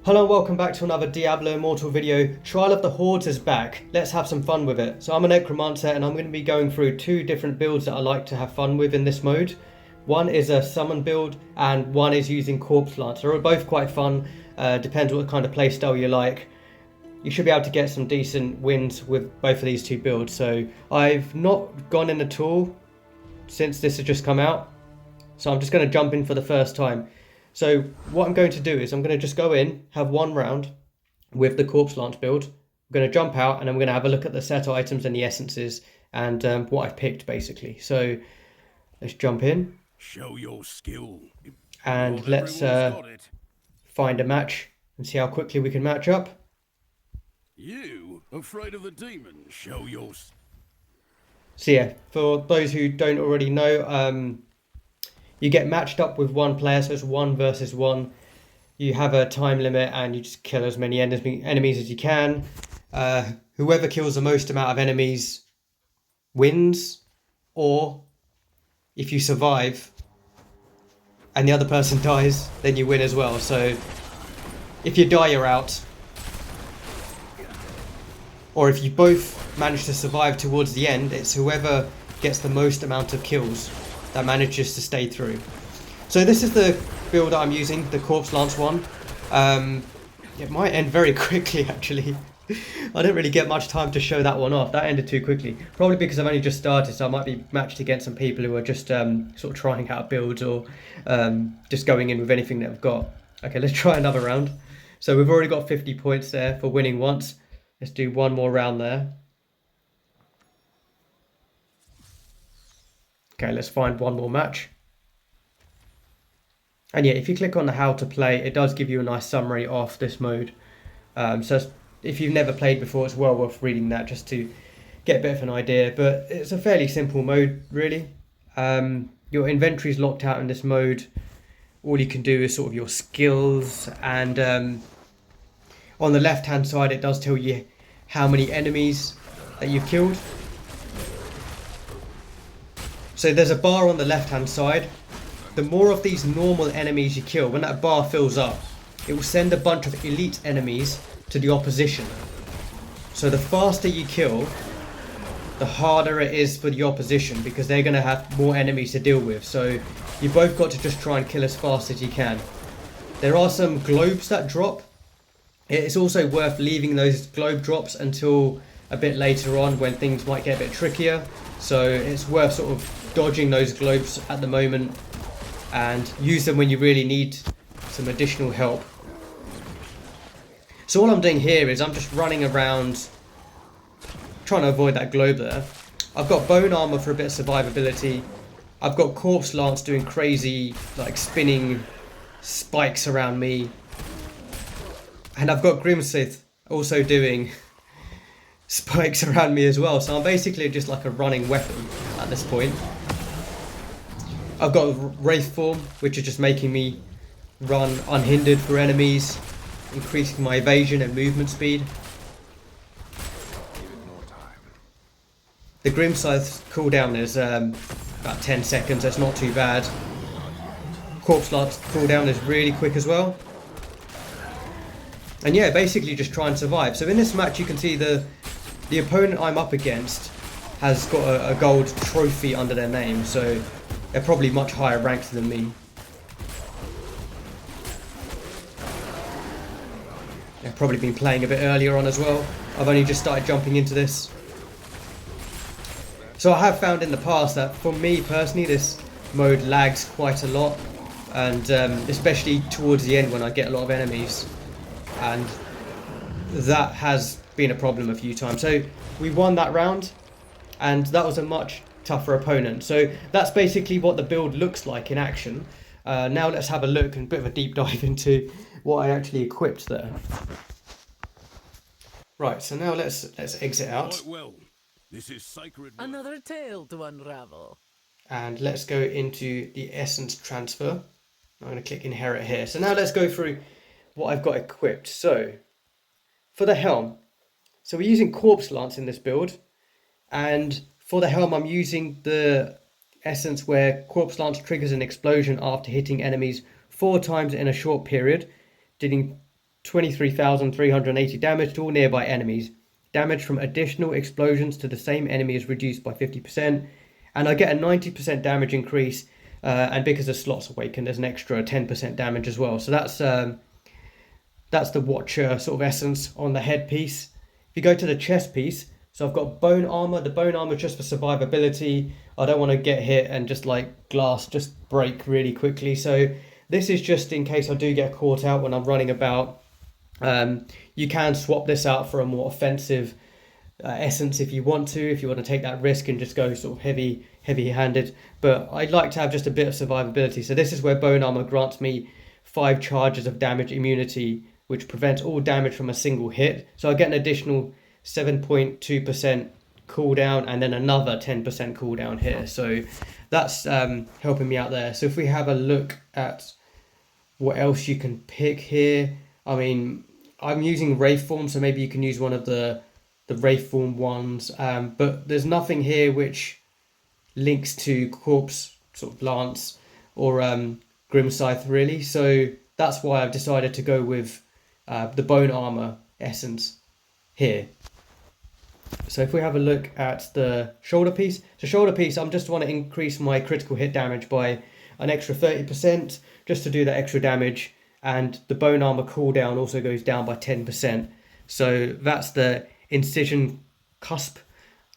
Hello and welcome back to another Diablo Immortal video. Trial of the Hordes is back. Let's have some fun with it. So I'm a Necromancer and I'm going to be going through two different builds that I like to have fun with in this mode. One is a summon build and one is using Corpse Lancer. They're both quite fun, depends what kind of playstyle you like. You should be able to get some decent wins with both of these two builds. So I've not gone in at all since this has just come out. So I'm just going to jump in for the first time. So what I'm going to do is I'm going to just go in, have one round with the Corpse Lance build. I'm going to jump out and I'm going to have a look at the set items and the essences and what I've picked basically. So let's jump in. Show your skill. And let's find a match and see how quickly we can match up. You afraid of the demon? Show your. So yeah, for those who don't already know, you get matched up with one player, so it's 1 versus 1. You have a time limit and you just kill as many enemies as you can. Whoever kills the most amount of enemies wins, or if you survive and the other person dies, then you win as well. So if you die, you're out. Or if you both manage to survive towards the end, it's whoever gets the most amount of kills that manages to stay through. So this is the build I'm using, the Corpse Lance one. It might end very quickly actually. I didn't really get much time to show that one off. That ended too quickly. Probably because I've only just started, so I might be matched against some people who are just sort of trying out builds or just going in with anything that I've got. Okay, let's try another round. So we've already got 50 points there for winning once. Let's do one more round there. Okay, let's find one more match. And yeah, if you click on the how to play, it does give you a nice summary of this mode. So if you've never played before, it's well worth reading that just to get a bit of an idea. But it's a fairly simple mode, really. Your inventory is locked out in this mode. All you can do is sort of your skills. And on the left-hand side, it does tell you how many enemies that you've killed. So there's a bar on the left hand side. The more of these normal enemies you kill, when that bar fills up, it will send a bunch of elite enemies to the opposition. So the faster you kill, the harder it is for the opposition because they're going to have more enemies to deal with. So you both got to just try and kill as fast as you can. There are some globes that drop. It's also worth leaving those globe drops until a bit later on when things might get a bit trickier. So it's worth sort of dodging those globes at the moment and use them when you really need some additional help. So all I'm doing here is I'm just running around trying to avoid that globe there. I've got bone armor for a bit of survivability. I've got Corpse Lance doing crazy like spinning spikes around me. And I've got Scythe also doing spikes around me as well. So I'm basically just like a running weapon at this point. I've got Wraith form, which is just making me run unhindered for enemies, increasing my evasion and movement speed. The Scythe's cooldown is about 10 seconds, that's not too bad. Corpse Lance cooldown is really quick as well. And yeah, basically just try and survive. So in this match you can see the opponent I'm up against has got a gold trophy under their name, so they're probably much higher ranked than me. They've probably been playing a bit earlier on as well. I've only just started jumping into this. So I have found in the past that for me personally this mode lags quite a lot, and especially towards the end when I get a lot of enemies, and that has been a problem a few times. So we won that round and that was a much tougher opponent. So that's basically what the build looks like in action. Now let's have a look and a bit of a deep dive into what I actually equipped there. Right, so now let's exit out. Well, this is sacred. Another tale to unravel. And let's go into the essence transfer. I'm going to click inherit here. So now let's go through what I've got equipped. So for the helm, so we're using Corpse Lance in this build, and for the helm I'm using the essence where Corpse Lance triggers an explosion after hitting enemies 4 times in a short period, dealing 23,380 damage to all nearby enemies. Damage from additional explosions to the same enemy is reduced by 50%. And I get a 90% damage increase. And because the slots awaken, there's an extra 10% damage as well. So that's the Watcher sort of essence on the headpiece. If you go to the chest piece, so I've got bone armor. The bone armor is just for survivability. I don't want to get hit and just like glass just break really quickly. So this is just in case I do get caught out when I'm running about. You can swap this out for a more offensive essence if you want to take that risk and just go sort of heavy-handed. But I'd like to have just a bit of survivability. So this is where bone armor grants me 5 charges of damage immunity, which prevents all damage from a single hit. So I get an additional 7.2% cooldown and then another 10% cooldown here. So that's helping me out there. So if we have a look at what else you can pick here, I mean, I'm using Wraith Form, so maybe you can use one of the Wraith Form ones. But there's nothing here which links to Corpse sort of Lance or Grim Scythe really. So that's why I've decided to go with the bone armor essence here. So if we have a look at the shoulder piece, I'm just want to increase my critical hit damage by an extra 30% just to do that extra damage, and the bone armor cooldown also goes down by 10%. So that's the incision cusp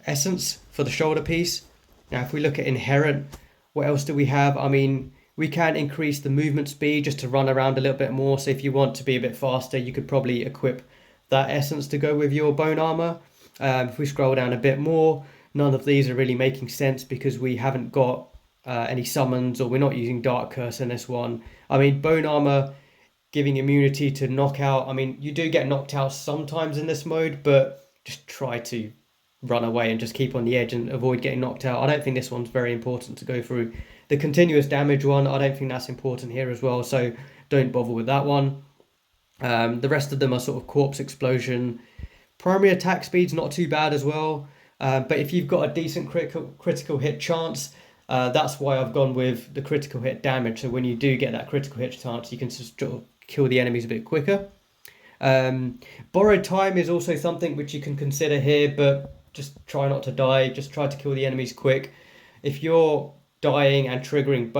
essence for the shoulder piece. Now if we look at inherent, what else do we have? I mean, we can increase the movement speed just to run around a little bit more. So if you want to be a bit faster, you could probably equip that essence to go with your bone armor. If we scroll down a bit more, none of these are really making sense because we haven't got any summons, or we're not using Dark Curse in this one. I mean, bone armor giving immunity to knockout. I mean, you do get knocked out sometimes in this mode, but just try to run away and just keep on the edge and avoid getting knocked out. I don't think this one's very important to go through. The continuous damage one, I don't think that's important here as well, so don't bother with that one. The rest of them are sort of corpse explosion. Primary attack speed's not too bad as well, but if you've got a decent critical hit chance, that's why I've gone with the critical hit damage. So when you do get that critical hit chance, you can just kill the enemies a bit quicker. Borrowed time is also something which you can consider here, but just try not to die. Just try to kill the enemies quick. If you're dying and triggering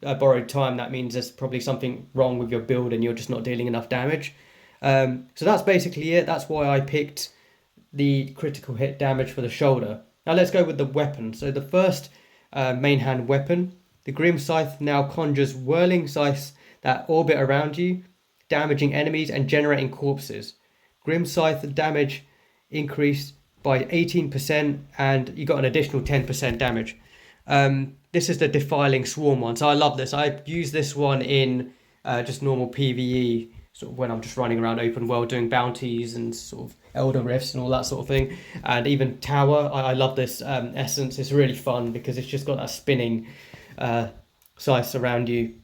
borrowed time, that means there's probably something wrong with your build and you're just not dealing enough damage. So that's basically it. That's why I picked the critical hit damage for the shoulder. Now let's go with the weapon. So the first main hand weapon, the Grim Scythe, now conjures whirling scythes that orbit around you, damaging enemies and generating corpses. Grim Scythe damage increased by 18% and you got an additional 10% damage. This is the Defiling Swarm one. So I love this. I use this one in just normal PvE, sort of when I'm just running around open world doing bounties and sort of Elder Rifts and all that sort of thing. And even Tower, I love this essence. It's really fun because it's just got that spinning scythes around you.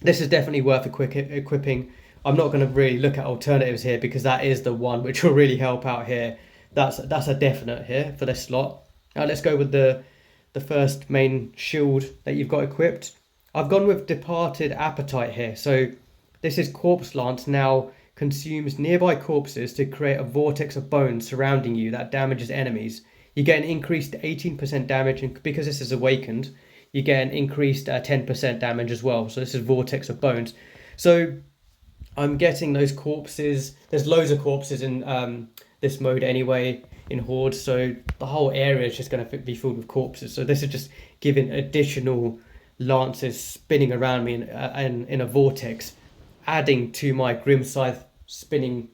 This is definitely worth equipping. I'm not going to really look at alternatives here because that is the one which will really help out here. That's a definite here for this slot. Now let's go with the first main shield that you've got equipped. I've gone with Departed Appetite here. So this is Corpse Lance, now consumes nearby corpses to create a vortex of bones surrounding you that damages enemies. You get an increased 18% damage, and because this is awakened, you get an increased 10% damage as well. So this is Vortex of Bones. So I'm getting those corpses. There's loads of corpses in this mode anyway, in Hordes, so the whole area is just going to be filled with corpses. So this is just giving additional lances spinning around me in a vortex, adding to my Grim Scythe spinning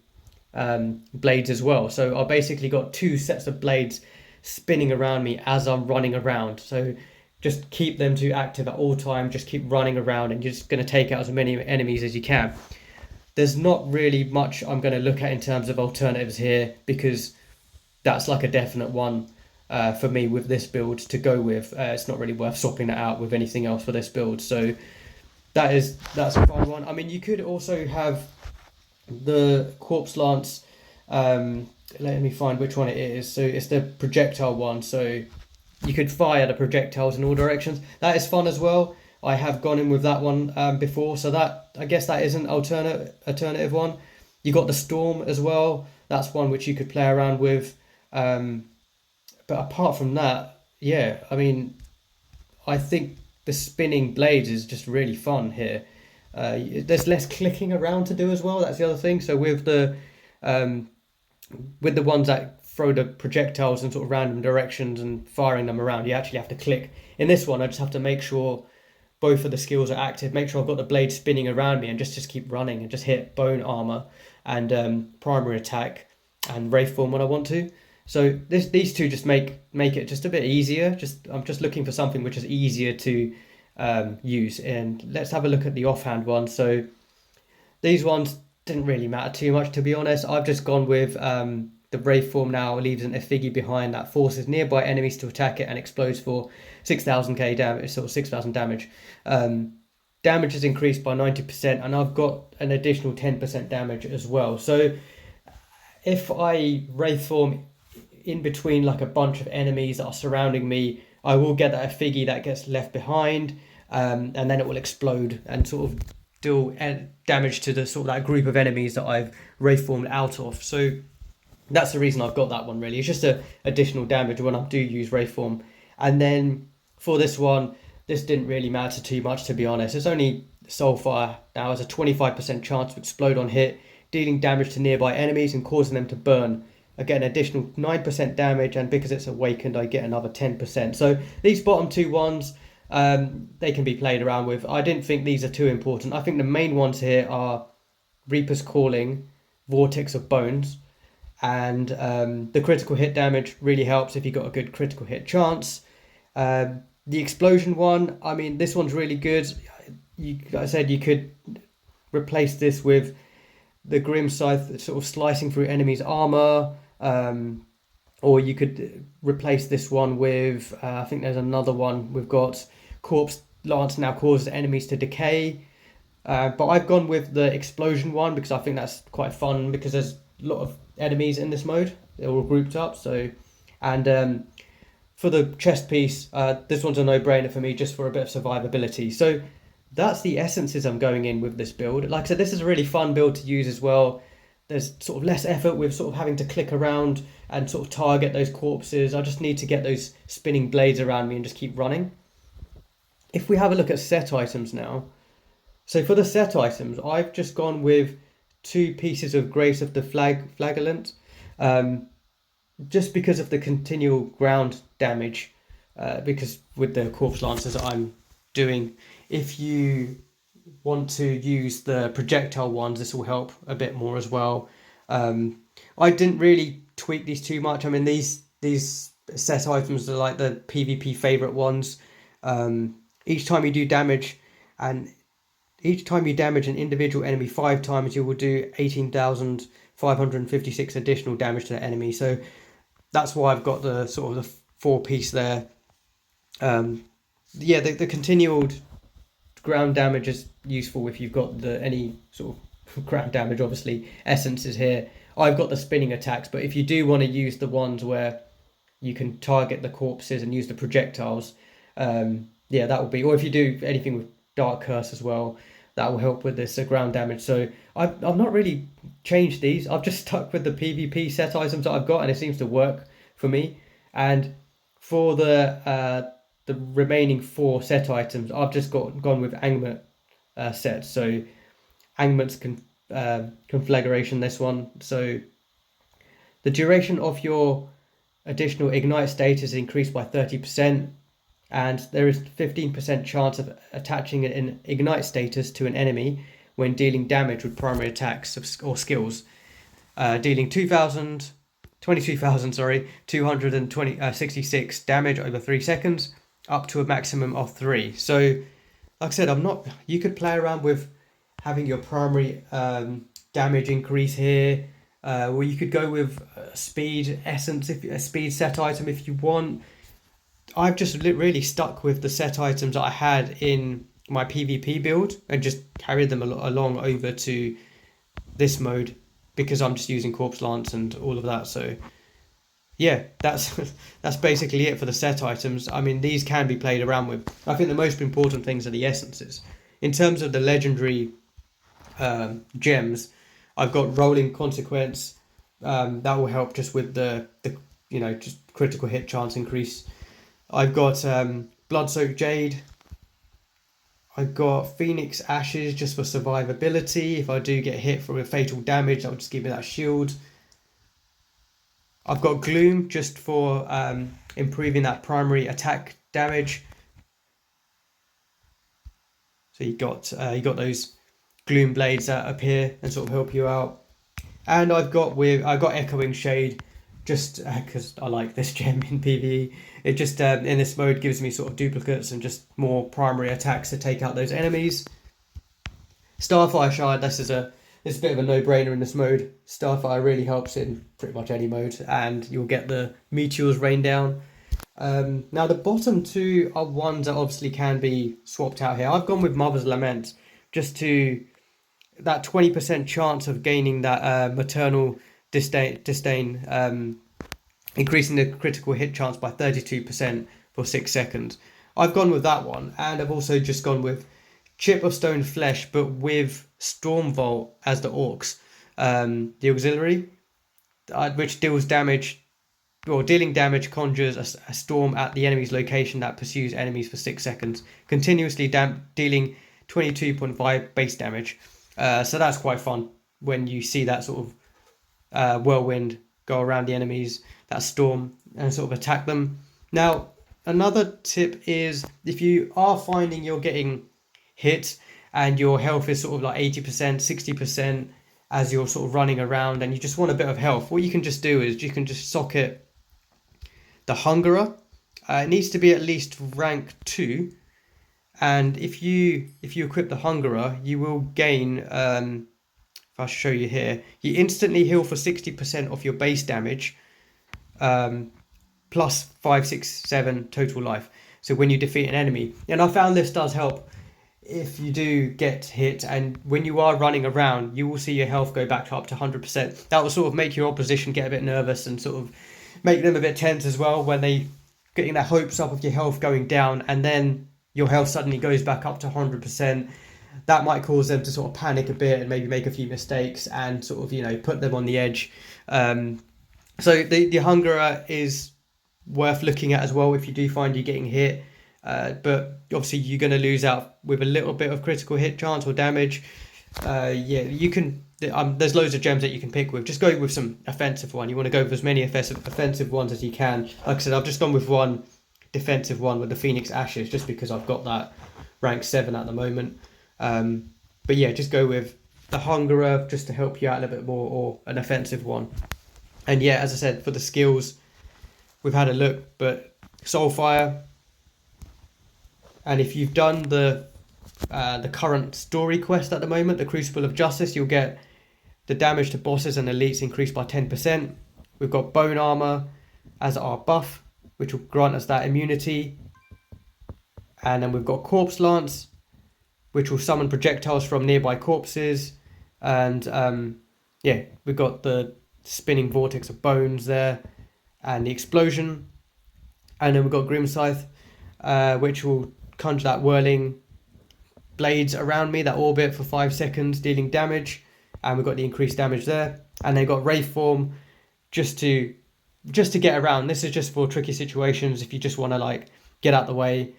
blades as well. So I basically got 2 sets of blades spinning around me as I'm running around. So just keep them to active at all time, just keep running around, and you're just going to take out as many enemies as you can. There's not really much I'm going to look at in terms of alternatives here, because that's like a definite one for me with this build to go with. It's not really worth swapping that out with anything else for this build. So that's a fine one. I mean, you could also have the Corpse Lance. Let me find which one it is. So it's the projectile one. So you could fire the projectiles in all directions. That is fun as well. I have gone in with that one before. So that, I guess that is an alternative one. You got the Storm as well. That's one which you could play around with. But apart from that, yeah, I mean, I think the spinning blades is just really fun here. There's less clicking around to do as well. That's the other thing. So um, with the ones that throw the projectiles in sort of random directions and firing them around, you actually have to click. In this one, I just have to make sure both of the skills are active, make sure I've got the blade spinning around me, and just keep running and just hit bone armor and primary attack and wraith form when I want to. So these two just make it just a bit easier. I'm just looking for something which is easier to use. And let's have a look at the offhand ones. So these ones didn't really matter too much, to be honest. I've just gone with the wraith form now leaves an effigy behind that forces nearby enemies to attack it and explodes for 6,000k damage, sort of 6,000 damage. Damage is increased by 90%, and I've got an additional 10% damage as well. So if I wraith form in between like a bunch of enemies that are surrounding me, I will get that effigy that gets left behind, and then it will explode and sort of deal damage to the sort of that group of enemies that I've wraith formed out of. So that's the reason I've got that one, really. It's just a additional damage when I do use wraith form. And then for this one, this didn't really matter too much, to be honest. It's only Soulfire now has a 25% chance to explode on hit, dealing damage to nearby enemies and causing them to burn. I get an additional 9% damage, and because it's awakened, I get another 10%. So these bottom two ones, they can be played around with. I didn't think these are too important. I think the main ones here are Reaper's Calling, Vortex of Bones, and the critical hit damage really helps if you got a good critical hit chance. The explosion one, I mean, this one's really good. Like I said, you could replace this with the Grim Scythe, sort of slicing through enemies' armor, or you could replace this one with, I think there's another one. We've got Corpse Lance now causes enemies to decay. But I've gone with the explosion one because I think that's quite fun, because there's a lot of enemies in this mode. They're all grouped up. So, and for the chest piece, this one's a no-brainer for me, just for a bit of survivability. So that's the essences I'm going in with this build. Like I said, this is a really fun build to use as well. There's sort of less effort with sort of having to click around and sort of target those corpses. I just need to get those spinning blades around me and just keep running. If we have a look at set items now. So for the set items, I've just gone with 2 pieces of Grace of the Flagellant. Just because of the continual ground damage, because with the Corpse Lancers that I'm doing, if you want to use the projectile ones, this will help a bit more as well. I didn't really tweak these too much. I mean, these set items are like the PvP favorite ones. Each time you do damage, and each time you damage an individual enemy 5 times, you will do 18,556 additional damage to the enemy. So that's why I've got the sort of the 4-piece there. Yeah, the continual ground damage is useful if you've got any sort of ground damage. Obviously, essence is here. I've got the spinning attacks, but if you do want to use the ones where you can target the corpses and use the projectiles, yeah, that will be. Or if you do anything with Dark Curse as well, that will help with this ground damage. So I've not really changed these. I've just stuck with the PvP set items that I've got, and it seems to work for me. And for the remaining 4 set items, I've just gone with Angmut sets. So Angmut's conflagration, this one. So the duration of your additional ignite state is increased by 30%. And there is 15% chance of attaching an ignite status to an enemy when dealing damage with primary attacks or skills, dealing 22,266 damage over 3 seconds, up to a maximum of 3. So, like I said, you could play around with having your primary damage increase here, or you could go with speed essence, a speed set item if you want. I've just really stuck with the set items that I had in my PvP build and just carried them along over to this mode, because I'm just using Corpse Lance and all of that. So yeah, that's basically it for the set items. I mean, these can be played around with. I think the most important things are the essences. In terms of the legendary gems, I've got rolling consequence. That will help just with the just critical hit chance increase. I've got blood-soaked jade. I've got Phoenix Ashes just for survivability. If I do get hit for a fatal damage, that will just give me that shield. I've got Gloom just for improving that primary attack damage. So you got those Gloom blades that appear and sort of help you out. And I've got Echoing Shade just because I like this gem in PvE. It just in this mode gives me sort of duplicates and just more primary attacks to take out those enemies. Starfire Shard, this is a bit of a no-brainer in this mode. Starfire really helps in pretty much any mode, and you'll get the meteors rain down. Now the bottom two are ones that obviously can be swapped out here. I've gone with Mother's Lament just to that 20% chance of gaining that maternal disdain, increasing the critical hit chance by 32% for 6 seconds. I've gone with that one, and I've also just gone with Chip of Stone Flesh, but with Stormvault as the orcs, the auxiliary, which deals damage, or dealing damage conjures a storm at the enemy's location that pursues enemies for 6 seconds, continuously dealing 22.5 base damage. So that's quite fun when you see that sort of whirlwind go around the enemies, that storm, and sort of attack them. Now, another tip is if you are finding you're getting hit and your health is sort of like 80%, 60% as you're sort of running around and you just want a bit of health, what you can just do is you can just socket the Hungerer. It needs to be at least rank 2. And if you equip the Hungerer, you will gain, if I show you here, you instantly heal for 60% of your base damage, plus 5, 6, 7 total life. So when you defeat an enemy. And I found this does help if you do get hit, and when you are running around, you will see your health go back up to 100%. That will sort of make your opposition get a bit nervous and sort of make them a bit tense as well when they getting their hopes up of your health going down, and then your health suddenly goes back up to 100%. That might cause them to sort of panic a bit and maybe make a few mistakes and sort of, put them on the edge. So the Hungerer is worth looking at as well if you do find you're getting hit. But obviously you're going to lose out with a little bit of critical hit chance or damage. You can. There's loads of gems that you can pick with. Just go with some offensive one. You want to go with as many offensive ones as you can. Like I said, I've just gone with one defensive one with the Phoenix Ashes just because I've got that rank 7 at the moment. But yeah, just go with the Hungerer just to help you out a little bit more, or an offensive one. And yeah, as I said, for the skills, we've had a look, but Soulfire. And if you've done the current story quest at the moment, the Crucible of Justice, you'll get the damage to bosses and elites increased by 10%. We've got Bone Armor as our buff, which will grant us that immunity. And then we've got Corpse Lance, which will summon projectiles from nearby corpses. And we've got the spinning vortex of bones there, and the explosion. And then we've got Grim Scythe, which will conjure that whirling blades around me that orbit for 5 seconds, dealing damage. And we've got the increased damage there. And they've got Wraith Form just to get around. This is just for tricky situations. If you just want to get out the way,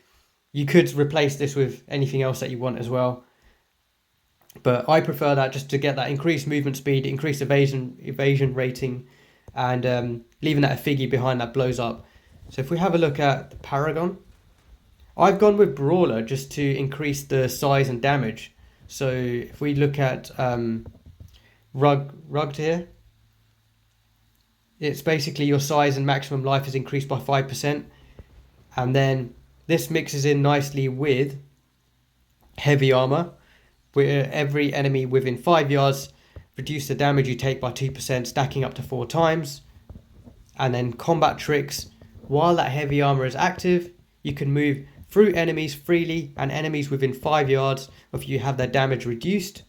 you could replace this with anything else that you want as well. But I prefer that just to get that increased movement speed, increased evasion rating, and leaving that Figgy behind that blows up. So if we have a look at the Paragon, I've gone with Brawler just to increase the size and damage. So if we look at Rugged here, it's basically your size and maximum life is increased by 5%. And then this mixes in nicely with Heavy Armor, where every enemy within 5 yards reduce the damage you take by 2%, stacking up to 4 times. And then Combat Tricks, while that Heavy Armor is active, you can move through enemies freely, and enemies within 5 yards of you have their damage reduced.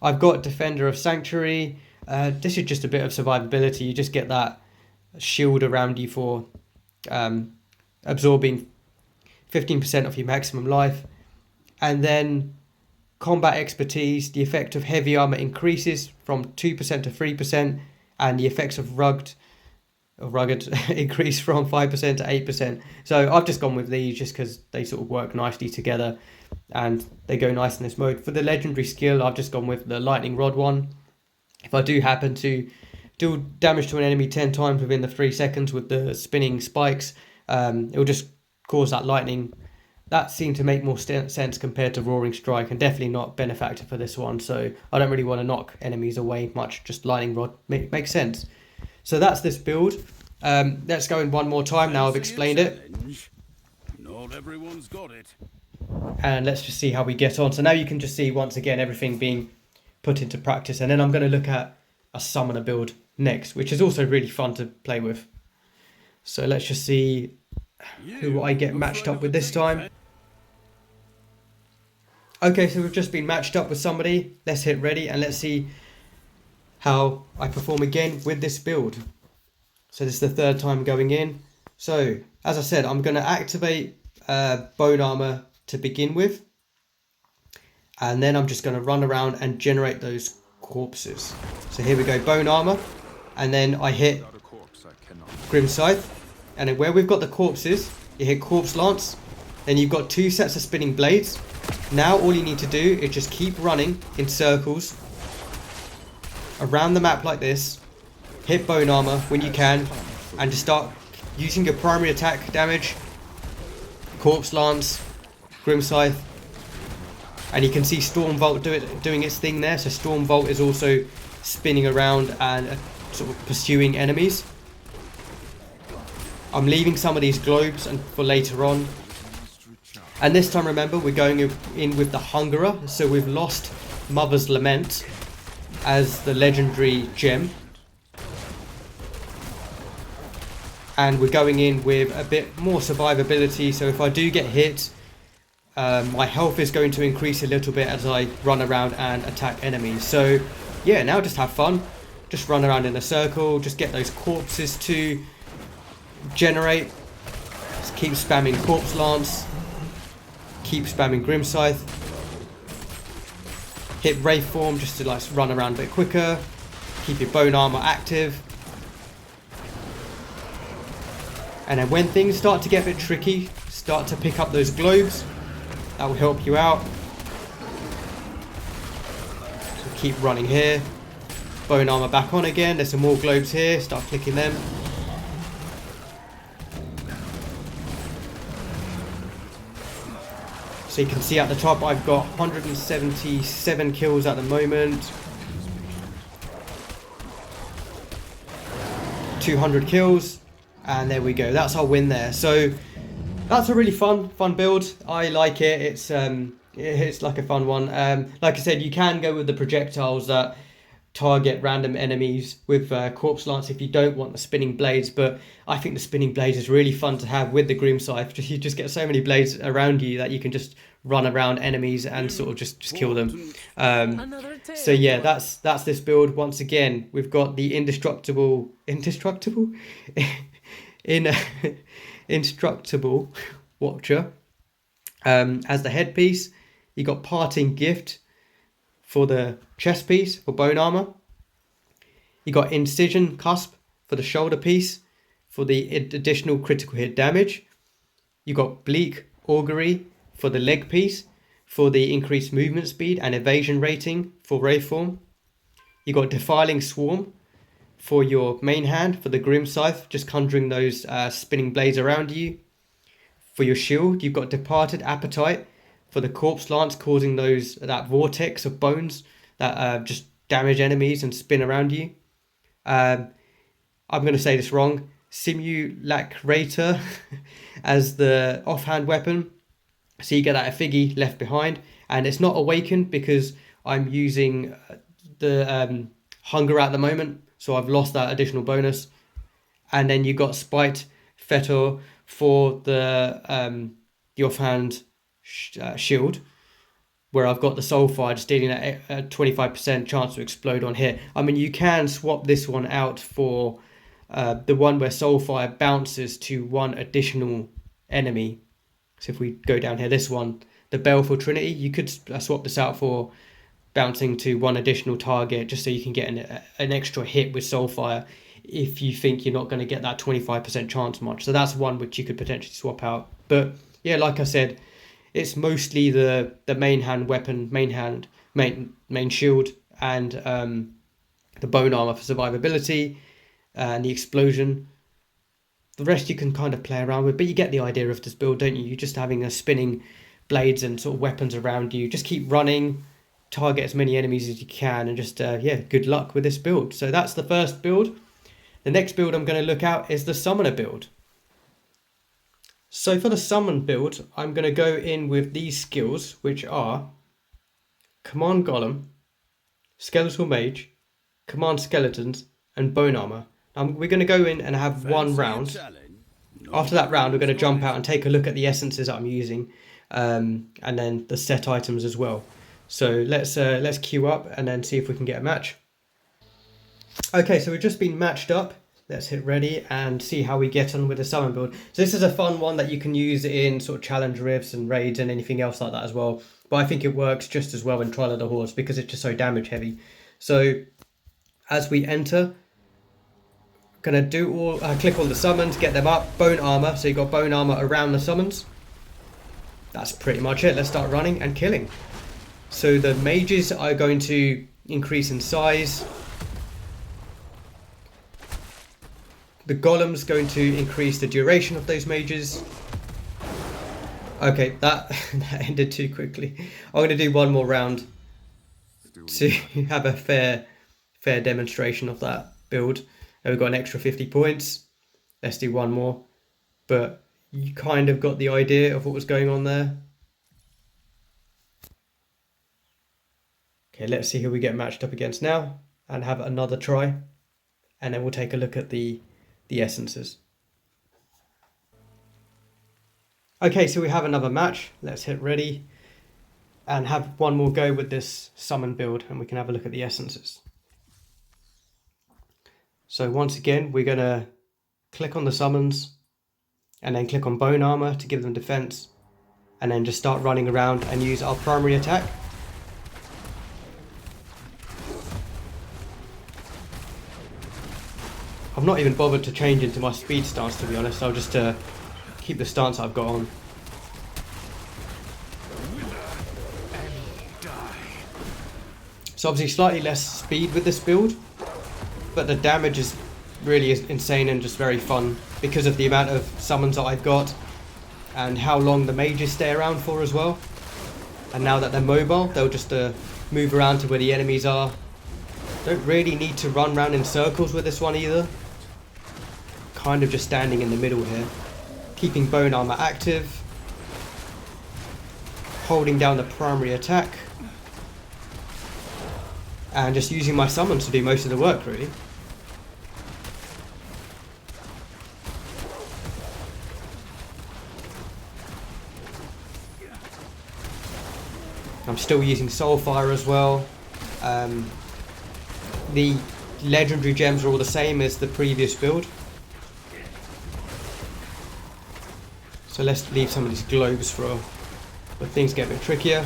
I've got Defender of Sanctuary. This is just a bit of survivability. You just get that shield around you for absorbing 15% of your maximum life. And then combat expertise, the effect of heavy armor increases from 2% to 3%, and the effects of rugged increase from 5% to 8%. So I've just gone with these just because they sort of work nicely together and they go nice in this mode. For the legendary skill, I've just gone with the lightning rod one. If I do happen to do damage to an enemy 10 times within the 3 seconds with the spinning spikes, it will just cause that lightning. That seemed to make more sense compared to Roaring Strike, and definitely not benefactor for this one. So I don't really want to knock enemies away much. Just lightning rod makes sense. So that's this build. Let's go in one more time now I've explained it. Not everyone's got it. And let's just see how we get on. So now you can just see once again everything being put into practice. And then I'm going to look at a summoner build next, which is also really fun to play with. So let's just see who I get matched up with this time. Okay, so we've just been matched up with somebody. Let's hit ready and let's see how I perform again with this build. So this is the third time going in. So as I said, I'm going to activate bone armor to begin with. And then I'm just going to run around and generate those corpses. So here we go, bone armor. And then I hit Grim Scythe. And then where we've got the corpses, you hit Corpse Lance. Then you've got 2 sets of spinning blades. Now all you need to do is just keep running in circles around the map like this. Hit bone armor when you can, and just start using your primary attack damage, Corpse Lance, Grim Scythe, and you can see Storm Vault doing its thing there. So Storm Vault is also spinning around and sort of pursuing enemies. I'm leaving some of these globes for later on. And this time, remember, we're going in with the Hungerer. So we've lost Mother's Lament as the legendary gem. And we're going in with a bit more survivability. So if I do get hit, my health is going to increase a little bit as I run around and attack enemies. So yeah, now just have fun. Just run around in a circle. Just get those corpses to generate. Just keep spamming Corpse Lance. Keep spamming Grim Scythe. Hit Wraith Form just to like run around a bit quicker. Keep your bone armor active. And then when things start to get a bit tricky, start to pick up those globes. That will help you out. So keep running here. Bone armor back on again. There's some more globes here. Start clicking them. So you can see at the top I've got 177 kills at the moment. 200 kills. And there we go. That's our win there. So that's a really fun build. I like it. It's like a fun one. Like I said, you can go with the projectiles that target random enemies with Corpse Lance if you don't want the spinning blades. But I think the spinning blades is really fun to have with the Grim Scythe. You just get so many blades around you that you can just run around enemies and sort of just kill them. So yeah, that's this build. Once again, we've got the indestructible Watcher as the headpiece. You got Parting Gift for the chest piece for bone armor. You got Incision Cusp for the shoulder piece for the additional critical hit damage. You got Bleak Augury for the leg piece for the increased movement speed and evasion rating for Wraith Form. You got Defiling Swarm for your main hand for the Grim Scythe, just conjuring those spinning blades around you. For your shield, you've got Departed Appetite for the Corpse Lance, causing that vortex of bones that just damage enemies and spin around you. I'm going to say this wrong. Simulacrator as the offhand weapon. So you get that Effigi left behind, and it's not awakened because I'm using the Hunger at the moment, so I've lost that additional bonus. And then you got Spite Fetor for the offhand shield, where I've got the Soulfire just dealing a 25% chance to explode on hit. I mean, you can swap this one out for the one where Soulfire bounces to one additional enemy. So if we go down here, this one, the Baleful Trinity. You could swap this out for bouncing to one additional target just so you can get an extra hit with Soulfire if you think you're not going to get that 25% chance much. So that's one which you could potentially swap out. But yeah, like I said, it's mostly the main hand weapon, main shield, and the bone armor for survivability, and the explosion. The rest you can kind of play around with, but you get the idea of this build, don't you? You're just having a spinning blades and sort of weapons around you. Just keep running, target as many enemies as you can, and just yeah, good luck with this build. So that's the first build. The next build I'm going to look out is the summoner build. So for the summon build, I'm going to go in with these skills, which are Command Golem, Skeletal Mage, Command Skeletons, and Bone Armor. We're going to go in and have one round. After that round, we're going to jump out and take a look at the essences that I'm using, and then the set items as well. So let's queue up and then see if we can get a match. Okay, so we've just been matched up. Let's hit ready and see how we get on with the summon build. So this is a fun one that you can use in sort of challenge rifts and raids and anything else like that as well. But I think it works just as well in Trial of the Hordes because it's just so damage heavy. So as we enter, gonna do all click all the summons, get them up, bone armor. So you got bone armor around the summons. That's pretty much it. Let's start running and killing. So the mages are going to increase in size. The golem's going to increase the duration of those mages. Okay, that ended too quickly. I'm going to do one more round to have a fair demonstration of that build. And we've got an extra 50 points. Let's do one more. But you kind of got the idea of what was going on there. Okay, let's see who we get matched up against now and have another try. And then we'll take a look at the essences. Okay, so we have another match. Let's hit ready and have one more go with this summon build, and we can have a look at the essences. So once again, we're going to click on the summons and then click on bone armor to give them defense, and then just start running around and use our primary attack. I've not even bothered to change into my speed stance, to be honest. I'll just keep the stance I've got on. So obviously slightly less speed with this build, but the damage is really insane and just very fun because of the amount of summons that I've got and how long the mages stay around for as well. And now that they're mobile, they'll just move around to where the enemies are. Don't really need to run around in circles with this one either. Kind of just standing in the middle here. Keeping bone armor active. Holding down the primary attack. And just using my summons to do most of the work, really. I'm still using Soulfire as well. The legendary gems are all the same as the previous build. So let's leave some of these globes for when things get a bit trickier.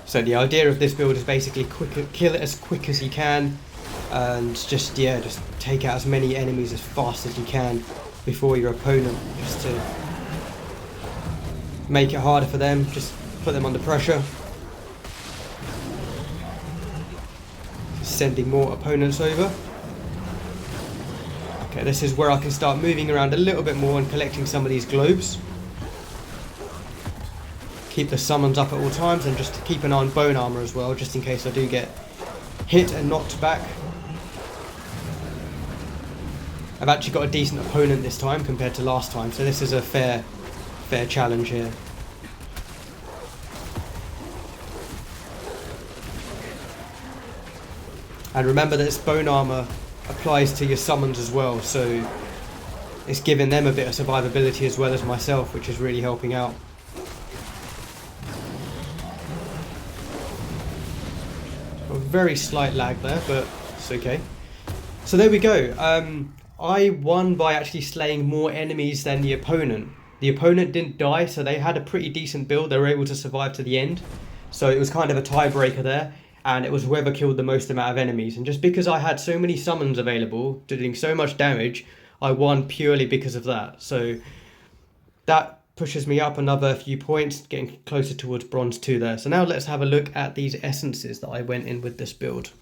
So the idea of this build is basically kill it as quick as you can, and just take out as many enemies as fast as you can before your opponent, just to make it harder for them, just put them under pressure. Sending more opponents over. Okay, this is where I can start moving around a little bit more and collecting some of these globes. Keep the summons up at all times and just keep an eye on bone armor as well, just in case I do get hit and knocked back. I've actually got a decent opponent this time compared to last time, so this is a fair challenge here. And remember that this bone armor applies to your summons as well, so it's giving them a bit of survivability as well as myself, which is really helping out. very slight lag there, but it's okay. So there we go. I won by actually slaying more enemies than the opponent. The opponent didn't die, so they had a pretty decent build. They were able to survive to the end. So it was kind of a tiebreaker there, and it was whoever killed the most amount of enemies. And just because I had so many summons available, doing so much damage, I won purely because of that. So that pushes me up another few points, getting closer towards bronze 2 there. So now let's have a look at these essences that I went in with this build.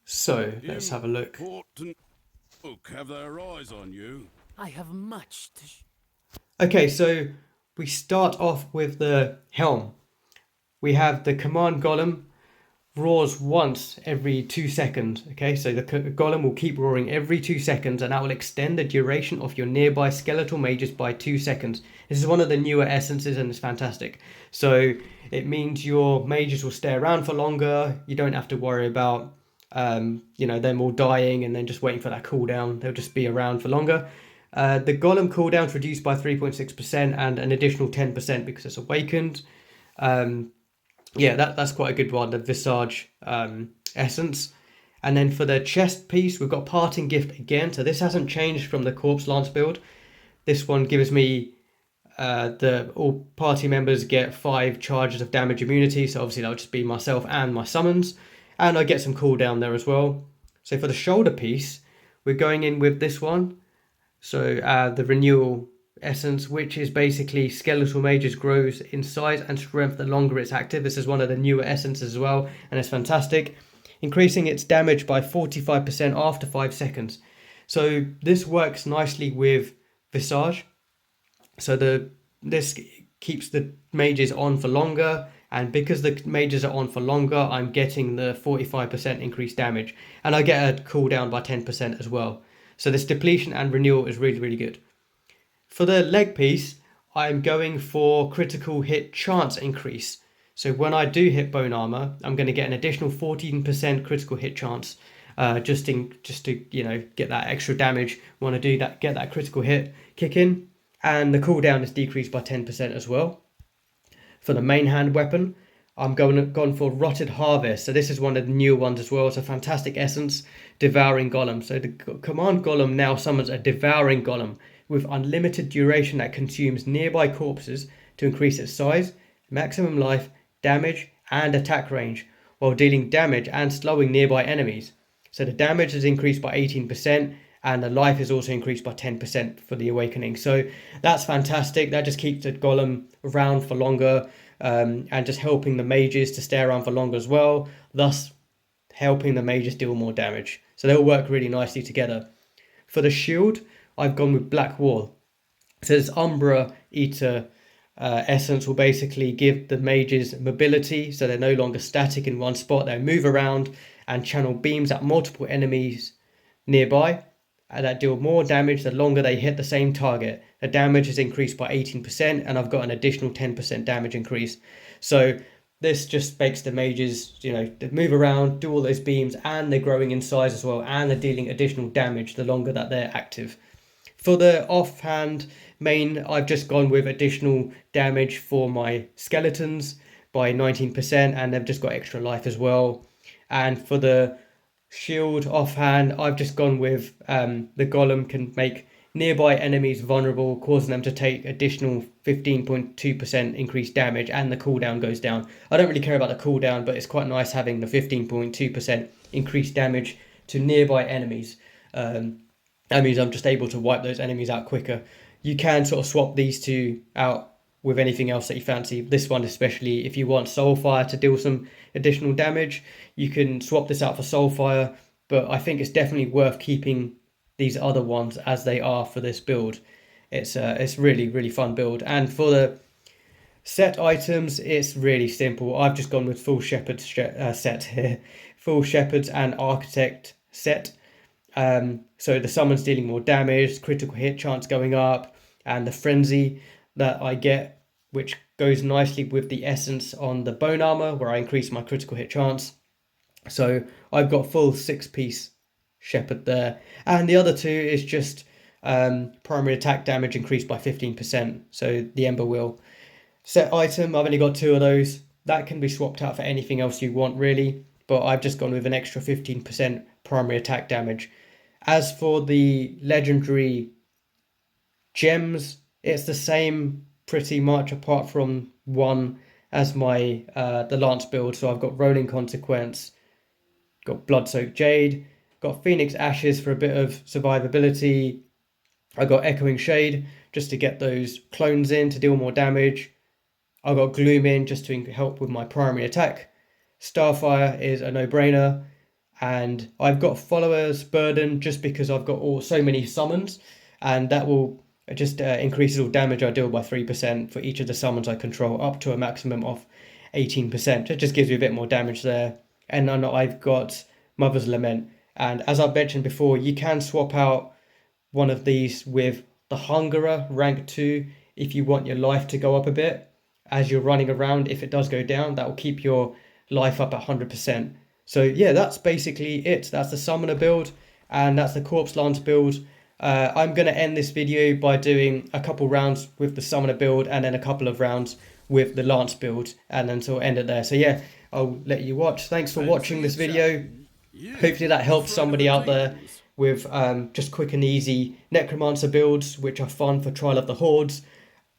So let's have a look. Important folk have their eyes on you. I have much to. Okay, so we start off with the helm. We have the command golem roars once every 2 seconds. Okay, so the golem will keep roaring every 2 seconds, and that will extend the duration of your nearby skeletal mages by 2 seconds. This is one of the newer essences, and it's fantastic. So it means your mages will stay around for longer. You don't have to worry about them all dying and then just waiting for that cooldown. They'll just be around for longer. The golem cooldown's reduced by 3.6% and an additional 10% because it's awakened. That's quite a good one, the Visage essence. And then for the chest piece, we've got Parting Gift again. So this hasn't changed from the Corpse Lance build. This one gives me all party members get 5 charges of damage immunity. So obviously that'll just be myself and my summons. And I get some cooldown there as well. So for the shoulder piece, we're going in with this one. So the Renewal essence, which is basically skeletal mages grows in size and strength the longer it's active. This is one of the newer essences as well, and it's fantastic. Increasing its damage by 45% after 5 seconds. So this works nicely with Visage. So this keeps the mages on for longer. And because the mages are on for longer, I'm getting the 45% increased damage. And I get a cooldown by 10% as well. So this depletion and renewal is really, really good. For the leg piece, I'm going for critical hit chance increase. So when I do hit bone armor, I'm going to get an additional 14% critical hit chance. Just to get that extra damage. Want to do that, get that critical hit kick in. And the cooldown is decreased by 10% as well. For the main hand weapon, I'm gone for Rotted Harvest. So this is one of the newer ones as well. It's a fantastic essence, Devouring Golem. So the command golem now summons a Devouring Golem with unlimited duration that consumes nearby corpses to increase its size, maximum life, damage, and attack range, while dealing damage and slowing nearby enemies. So the damage is increased by 18%, and the life is also increased by 10% for the awakening. So that's fantastic. That just keeps the golem around for longer, and just helping the mages to stay around for longer as well, thus helping the mages deal more damage. So they'll work really nicely together. For the shield, I've gone with Black Wall. So this Umbra Eater essence will basically give the mages mobility, so they're no longer static in one spot. They move around and channel beams at multiple enemies nearby, that deal more damage the longer they hit the same target. The damage is increased by 18%, and I've got an additional 10% damage increase. So this just makes the mages, they move around, do all those beams, and they're growing in size as well, and they're dealing additional damage the longer that they're active. For the offhand main, I've just gone with additional damage for my skeletons by 19%, and they've just got extra life as well. And for the shield offhand, I've just gone with the golem can make nearby enemies vulnerable, causing them to take additional 15.2% increased damage, and the cooldown goes down. I don't really care about the cooldown, but it's quite nice having the 15.2% increased damage to nearby enemies. That means I'm just able to wipe those enemies out quicker. You can sort of swap these two out with anything else that you fancy. This one especially, if you want Soulfire to deal some additional damage, you can swap this out for Soulfire, but I think it's definitely worth keeping these other ones as they are for this build. It's really, really fun build. And for the set items, it's really simple. I've just gone with full Shepherd set here. Full Shepherds and Architect set. So the summons dealing more damage, critical hit chance going up, and the Frenzy that I get, which goes nicely with the essence on the bone armor, where I increase my critical hit chance. So I've got full 6-piece Shepherd there. And the other two is just primary attack damage increased by 15%, so the Ember Will. Set item, I've only got 2 of those. That can be swapped out for anything else you want really, but I've just gone with an extra 15% primary attack damage. As for the legendary gems, it's the same pretty much, apart from one, as my the lance build. So I've got Rolling Consequence, got Blood-Soaked Jade, got Phoenix Ashes for a bit of survivability. I got Echoing Shade just to get those clones in to deal more damage. I got Gloom in just to help with my primary attack. Starfire is a no-brainer. And I've got Follower's Burden just because I've got so many summons, and that will just increases all damage I deal by 3% for each of the summons I control, up to a maximum of 18%. It just gives me a bit more damage there. And then I've got Mother's Lament. And as I've mentioned before, you can swap out one of these with the Hungerer rank 2 if you want your life to go up a bit as you're running around. If it does go down, that will keep your life up 100%. So yeah, that's basically it. That's the Summoner build, and that's the Corpse Lance build. I'm going to end this video by doing a couple rounds with the Summoner build and then a couple of rounds with the Lance build, and then sort of end it there. So yeah, I'll let you watch. Thanks for watching this video. Hopefully that helps somebody out there with just quick and easy Necromancer builds, which are fun for Trial of the Hordes.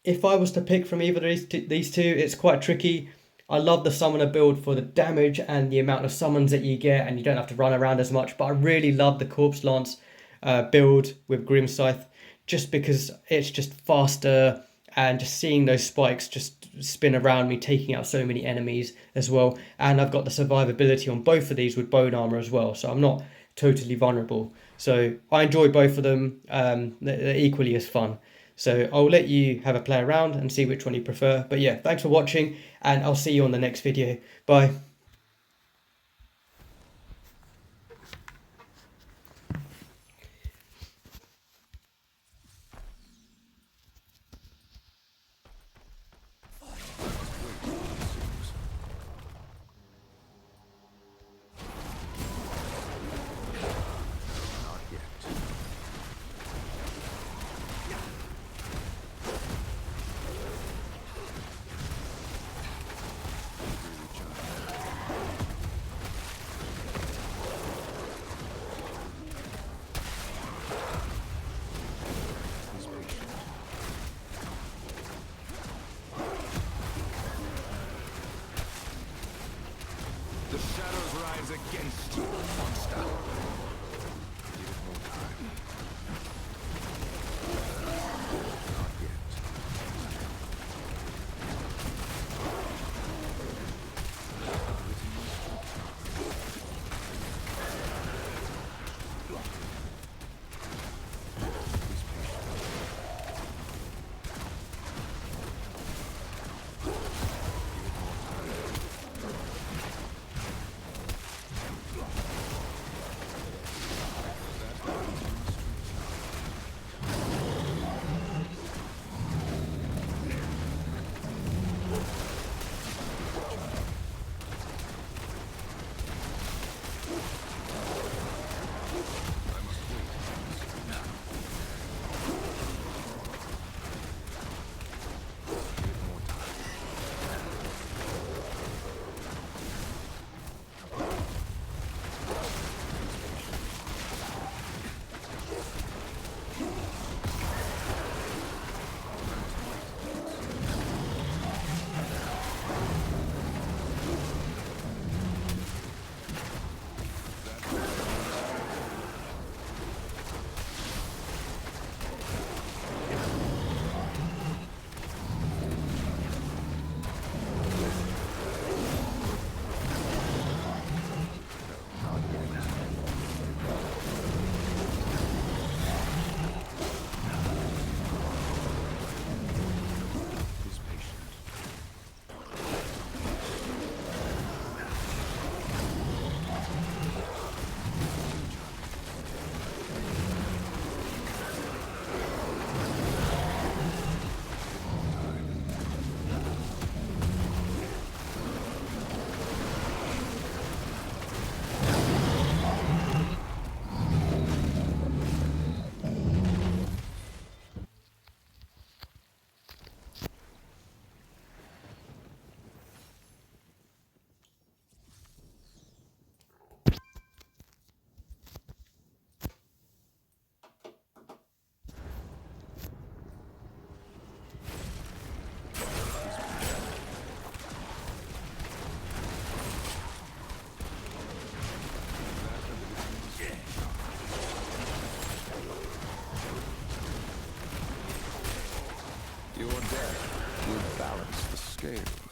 If I was to pick from either of these two, it's quite tricky. I love the Summoner build for the damage and the amount of summons that you get, and you don't have to run around as much, but I really love the Corpse Lance build with Grim Scythe, just because it's just faster, and just seeing those spikes just spin around me, taking out so many enemies as well. And I've got the survivability on both of these with bone armor as well, so I'm not totally vulnerable. So I enjoy both of them. They're equally as fun. So I'll let you have a play around and see which one you prefer. But yeah, thanks for watching, and I'll see you on the next video. Bye. The shadows rise against you, monster. Not yet. came.